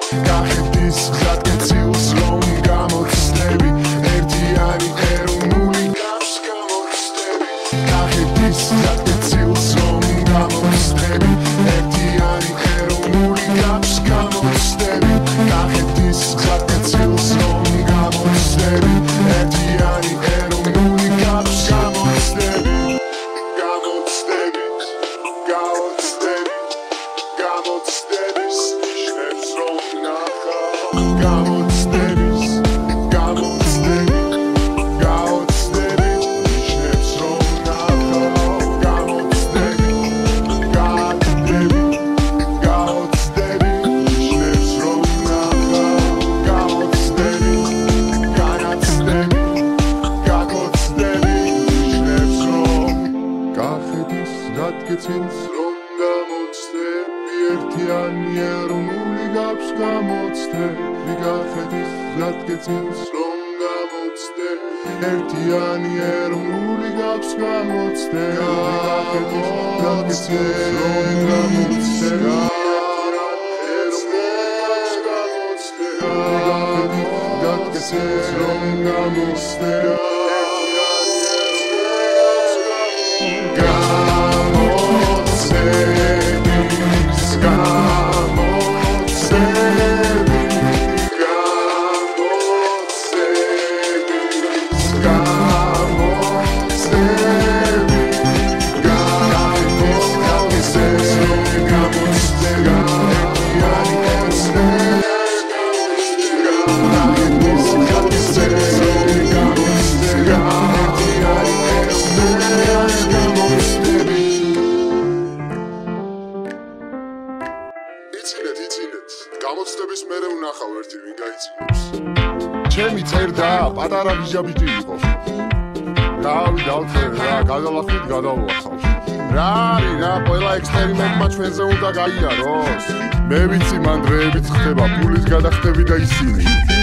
გახედის გზატკეცილს რომ გამოცდები ერთიანი ეროვნული გავს გამოცდები გახედის გზატკეცილს რომ გამოცდები ერთიანი ეროვნული გავს გამოცდები გახედის გზატკეცილს რომ გამოცდები ერთიანი ეროვნული გავს გამოცდები გაცილს რომ გამოცდები ერთიანი ეროვნული გავს გამოცდები გახედის გაცილს რომ გამოცდები ერთიანი ეროვნული გავს გამოცდები გახედის გაცილს რომ გამოცდები გაცილს რომ გამოცდები გამოცდების მერე ვნახავ ერთი ვინ გაიცნობს ჩემი წერდა პატარა ბიჟაბიჭი იყო დავდავწერ რა გადალახით გადავახავ რა არის რა ყველა ექსპერიმენტმა ჩვენზე უნდა გაიაროს მე ვიცი მან დროებით ხდება ფულის გადახდები და ისინი